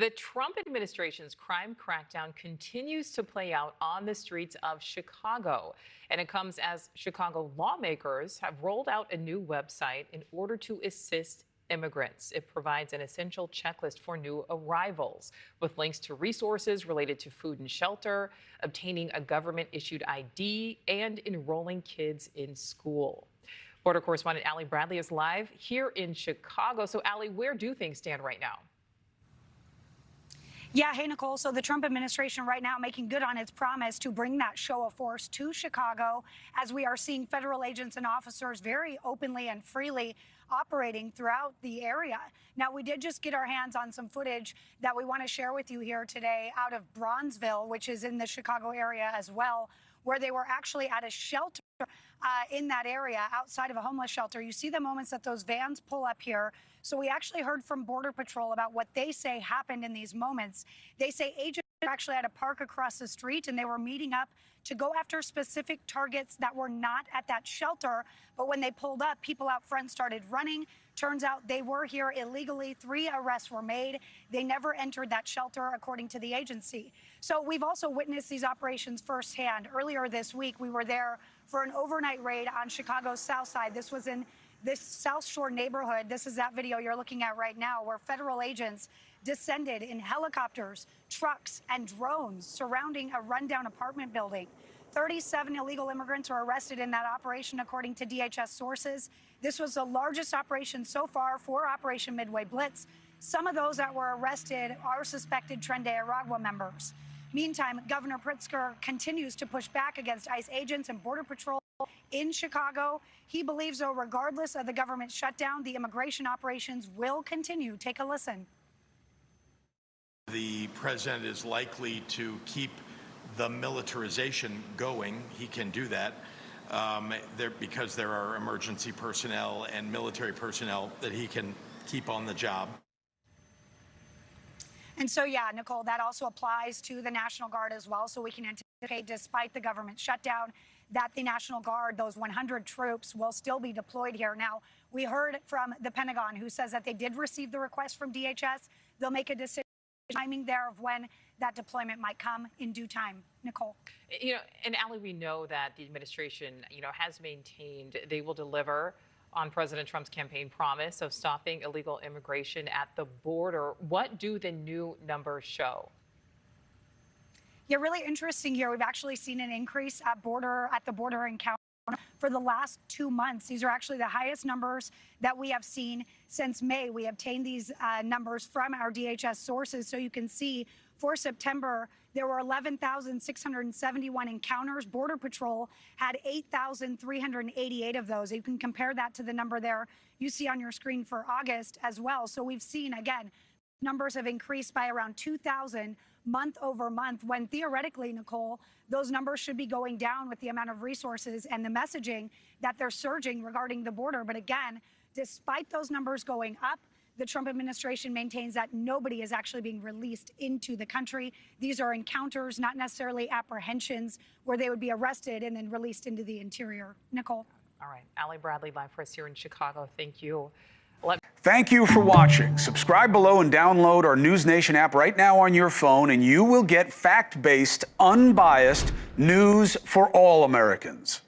The Trump administration's crime crackdown continues to play out on the streets of Chicago. And it comes as Chicago lawmakers have rolled out a new website in order to assist immigrants. It provides an essential checklist for new arrivals with links to resources related to food and shelter, obtaining a government-issued ID, and enrolling kids in school. Border correspondent Allie Bradley is live here in Chicago. So, Allie, where do things stand right now? Yeah, hey, Nicole. So the Trump administration right now making good on its promise to bring that show of force to Chicago, as we are seeing federal agents and officers very openly and freely operating throughout the area. Now, we did just get our hands on some footage that we want to share with you here today out of Bronzeville, which is in the Chicago area as well, where they were actually at a shelter in that area outside of a homeless shelter. You see the moments that those vans pull up here. So we actually heard from Border Patrol about what they say happened in these moments. They say agents actually had a park across the street and they were meeting up to go after specific targets that were not at that shelter. But when they pulled up, people out front started running. Turns out they were here illegally. 3 arrests were made. They never entered that shelter, according to the agency. So we've also witnessed these operations firsthand. Earlier this week, we were there for an overnight raid on Chicago's South Side. This was in this South Shore neighborhood. This is that video you're looking at right now, where federal agents descended in helicopters, trucks, and drones surrounding a rundown apartment building. 37 illegal immigrants were arrested in that operation, according to DHS sources. This was the largest operation so far for Operation Midway Blitz. Some of those that were arrested are suspected Tren de Aragua members. Meantime, Governor Pritzker continues to push back against ICE agents and Border Patrol in Chicago. He believes, though, regardless of the government shutdown, the immigration operations will continue. Take a listen. The president is likely to keep the militarization going. He can do that because there are emergency personnel and military personnel that he can keep on the job. And so, yeah, Nicole, that also applies to the National Guard as well. So we can anticipate, despite the government shutdown, that the National Guard, those 100 troops, will still be deployed here. Now, we heard from the Pentagon, who says that they did receive the request from DHS. They'll make a decision, timing there of when that deployment might come in due time. Nicole. And Allie, we know that the administration, has maintained they will deliver on President Trump's campaign promise of stopping illegal immigration at the border. What do the new numbers show? Yeah, really interesting here. We've actually seen an increase at the border encounter for the last 2 months. These are actually the highest numbers that we have seen since May. We obtained these numbers from our DHS sources. So you can see for September, there were 11,671 encounters. Border Patrol had 8,388 of those. You can compare that to the number there you see on your screen for August as well. So we've seen, again, numbers have increased by around 2,000 month over month, when theoretically, Nicole, those numbers should be going down with the amount of resources and the messaging that they're surging regarding the border. But again, despite those numbers going up, the Trump administration maintains that nobody is actually being released into the country. These are encounters, not necessarily apprehensions where they would be arrested and then released into the interior. Nicole. All right. Allie Bradley live for us here in Chicago. Thank you. Thank you for watching. Subscribe below and download our NewsNation app right now on your phone, and you will get fact-based, unbiased news for all Americans.